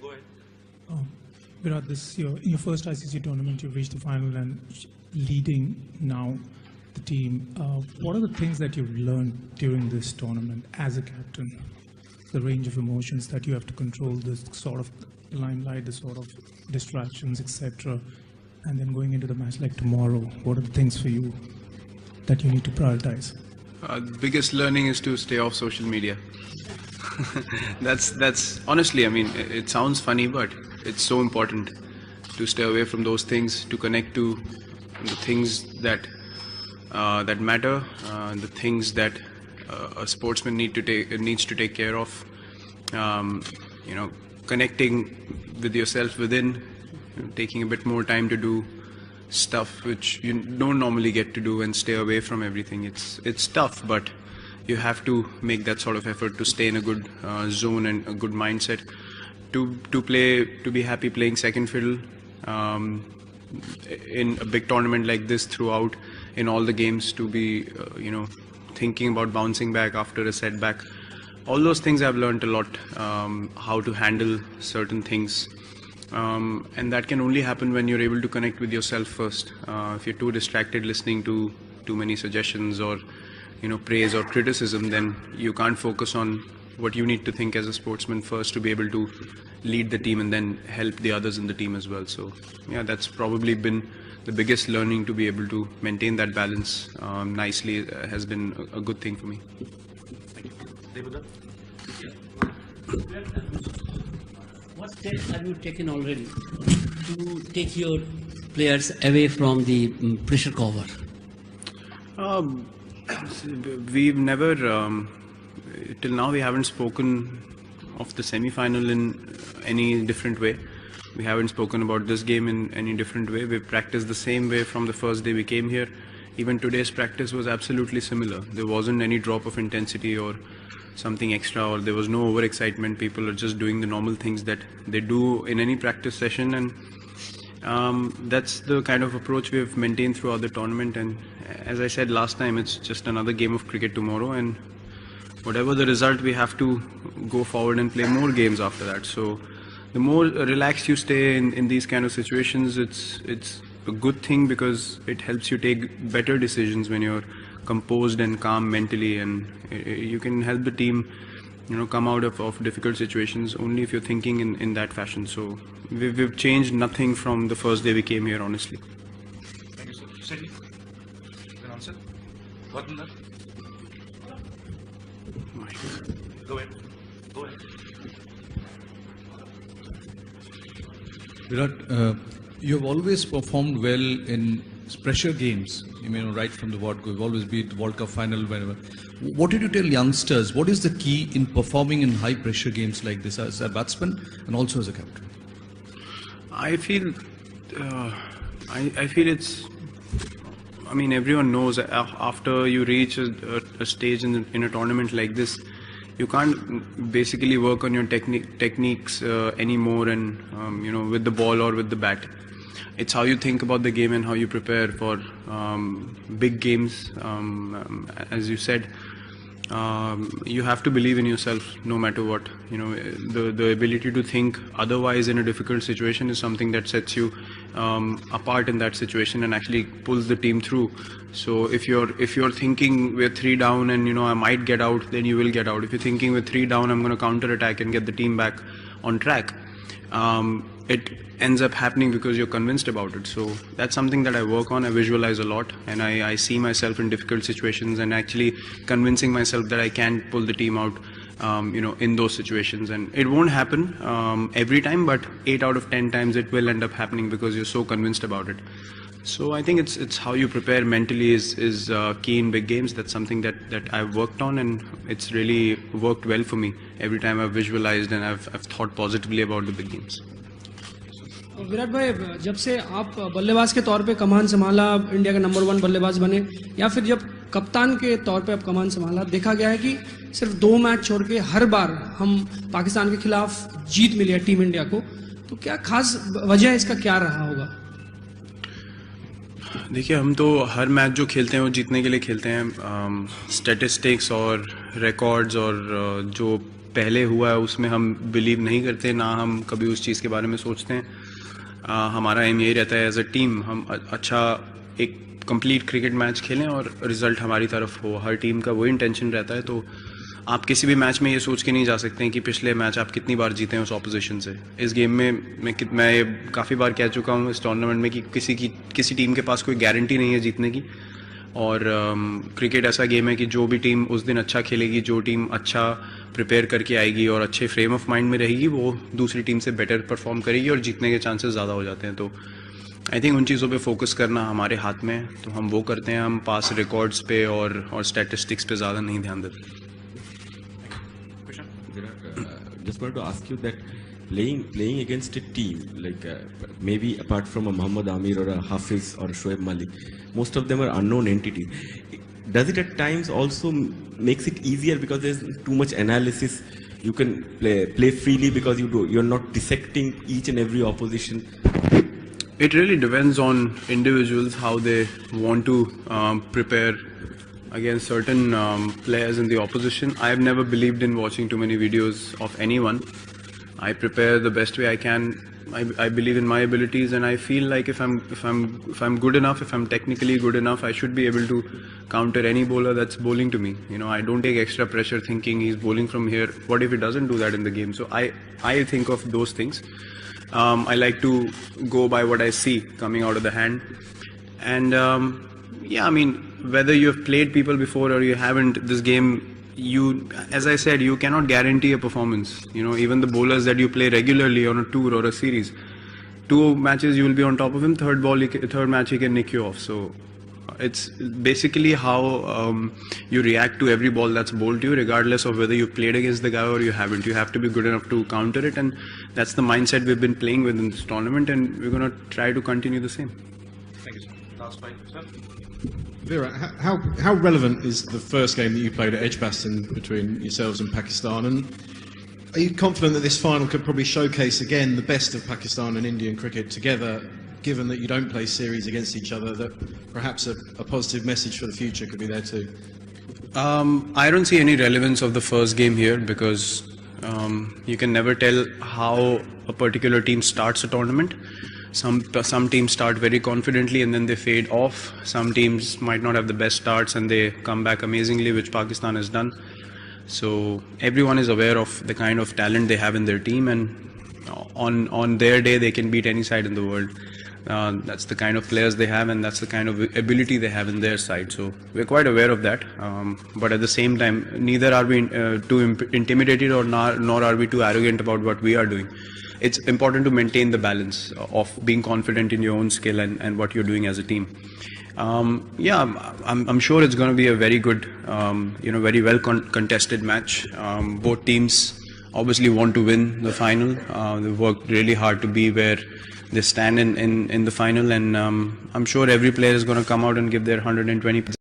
go ahead. Virat, this year, in your first ICC tournament, you've reached the final and leading now the team. What are the things that you've learned during this tournament as a captain? The range of emotions that you have to control, the sort of limelight, the sort of distractions, etc. And then going into the match like tomorrow, what are the things for you that you need to prioritize? The biggest learning is to stay off social media. That's honestly, I mean, it sounds funny, but it's so important to stay away from those things, to connect to the things that that matter, the things that a sportsman needs to take care of. Connecting with yourself within, taking a bit more time to do stuff which you don't normally get to do, and stay away from everything. It's tough, but you have to make that sort of effort to stay in a good zone and a good mindset, to be happy playing second fiddle in a big tournament like this, throughout in all the games, to be thinking about bouncing back after a setback. All those things I've learned a lot, how to handle certain things. And that can only happen when you're able to connect with yourself first. If you're too distracted listening to too many suggestions or praise or criticism, then you can't focus on what you need to think as a sportsman first, to be able to lead the team and then help the others in the team as well. So yeah, that's probably been the biggest learning, to be able to maintain that balance nicely has been a good thing for me. What steps have you taken already to take your players away from the pressure cover? We've never, till now we haven't spoken of the semi-final in any different way. We haven't spoken about this game in any different way. We've practiced the same way from the first day we came here. Even today's practice was absolutely similar. There wasn't any drop of intensity or something extra, or there was no overexcitement. People are just doing the normal things that they do in any practice session, and that's the kind of approach we've maintained throughout the tournament. And as I said last time, it's just another game of cricket tomorrow, and whatever the result, we have to go forward and play more games after that. So the more relaxed you stay in these kind of situations, it's a good thing, because it helps you take better decisions when you're composed and calm mentally, and you can help the team come out of difficult situations only if you're thinking in that fashion. So we've changed nothing from the first day we came here, honestly. Thank you, sir. City, an answer? What in that? Go ahead. Go ahead. Virat, you have always performed well in pressure games. Right from the word go, you've always been the World Cup final, whenever. What did you tell youngsters? What is the key in performing in high pressure games like this as a batsman and also as a captain? I feel it's, everyone knows after you reach a stage in a tournament like this, you can't basically work on your techniques anymore, and with the ball or with the bat. It's how you think about the game and how you prepare for big games. As you said, you have to believe in yourself no matter what. The ability to think otherwise in a difficult situation is something that sets you apart in that situation and actually pulls the team through. So if you're thinking we're 3 down and I might get out, then you will get out. If you're thinking we're 3 down, I'm going to counter attack and get the team back on track, it ends up happening because you're convinced about it. So that's something that I work on. I visualize a lot, and I see myself in difficult situations and actually convincing myself that I can pull the team out in those situations. And it won't happen every time, but 8 out of 10 times it will end up happening because you're so convinced about it. So I think it's how you prepare mentally is key in big games. That's something that I've worked on, and it's really worked well for me every time I've visualized and I've thought positively about the big games. Virat भाई, जब से आप बल्लेबाज के तौर पे कमान संभाला, India का नंबर 1 बल्लेबाज बने, या फिर जब कप्तान के तौर पे आप कमान संभाला, देखा गया है कि सिर्फ 2 मैच छोड़ के हर बार हम पाकिस्तान के खिलाफ जीत मिली है टीम इंडिया को. तो क्या खास वजह इसका क्या रहा होगा? देखिए, हम तो हर मैच जो खेलते हैं वो जीतने के लिए खेलते हैं. स्टैटिस्टिक्स और रिकॉर्ड्स और जो पहले हुआ है उसमें हम बिलीव नहीं करते, ना हम कभी उस चीज़ के बारे में सोचते हैं. हमारा एम यही रहता है एज अ टीम हम अच्छा एक कंप्लीट क्रिकेट मैच खेलें और रिजल्ट हमारी तरफ हो. हर टीम का वही इंटेंशन रहता है. तो आप किसी भी मैच में ये सोच के नहीं जा सकते हैं कि पिछले मैच आप कितनी बार जीते हैं उस ऑपोजिशन से. इस गेम में मैं काफ़ी बार कह चुका हूँ इस टूर्नामेंट में कि किसी टीम के पास कोई गारंटी नहीं है जीतने की. और क्रिकेट ऐसा गेम है कि जो भी टीम उस दिन अच्छा खेलेगी, जो टीम अच्छा प्रिपेयर करके आएगी और अच्छे फ्रेम ऑफ माइंड में रहेगी, वो दूसरी टीम से बेटर परफॉर्म करेगी और जीतने के चांसेस ज़्यादा हो जाते हैं. तो आई थिंक उन चीज़ों पे फोकस करना हमारे हाथ में है, तो हम वो करते हैं. हम पास रिकॉर्ड्स पे और स्टैटिस्टिक्स पे ज़्यादा नहीं ध्यान देते. Just wanted to ask you that playing against a team like maybe apart from a Muhammad Amir or a Hafiz or a Shoaib Malik, most of them are unknown entities. Does it at times also makes it easier because there's too much analysis? You can play freely because you're not dissecting each and every opposition. It really depends on individuals how they want to prepare against certain players in the opposition. I have never believed in watching too many videos of anyone. I prepare the best way I can. I believe in my abilities, and I feel like if I'm good enough, if I'm technically good enough, I should be able to counter any bowler that's bowling to me. You know, I don't take extra pressure thinking he's bowling from here. What if he doesn't do that in the game? So I think of those things. I like to go by what I see coming out of the hand, and yeah, I mean, whether you have played people before or you haven't, this game, as I said, you cannot guarantee a performance. You know, even the bowlers that you play regularly on a tour or a series, 2 matches you will be on top of him, third match he can nick you off. So it's basically how you react to every ball that's bowled to you, regardless of whether you've played against the guy or you haven't. You have to be good enough to counter it, and that's the mindset we've been playing with in this tournament, and we're going to try to continue the same. Thank you, sir. Last fight, sir. Virat, how relevant is the first game that you played at Edgbaston between yourselves and Pakistan? And are you confident that this final could probably showcase again the best of Pakistan and Indian cricket together, given that you don't play series against each other, that perhaps a positive message for the future could be there too? I don't see any relevance of the first game here because you can never tell how a particular team starts a tournament. Some teams start very confidently and then they fade off. Some teams might not have the best starts and they come back amazingly, which Pakistan has done. So everyone is aware of the kind of talent they have in their team, and on their day they can beat any side in the world. That's the kind of players they have, and that's the kind of ability they have in their side. So we're quite aware of that. But at the same time, neither are we too intimidated nor are we too arrogant about what we are doing. It's important to maintain the balance of being confident in your own skill and what you're doing as a team. Yeah, I'm sure it's going to be a very good, very well contested match. Both teams obviously want to win the final. They've worked really hard to be where they stand in the final, and I'm sure every player is going to come out and give their 120%.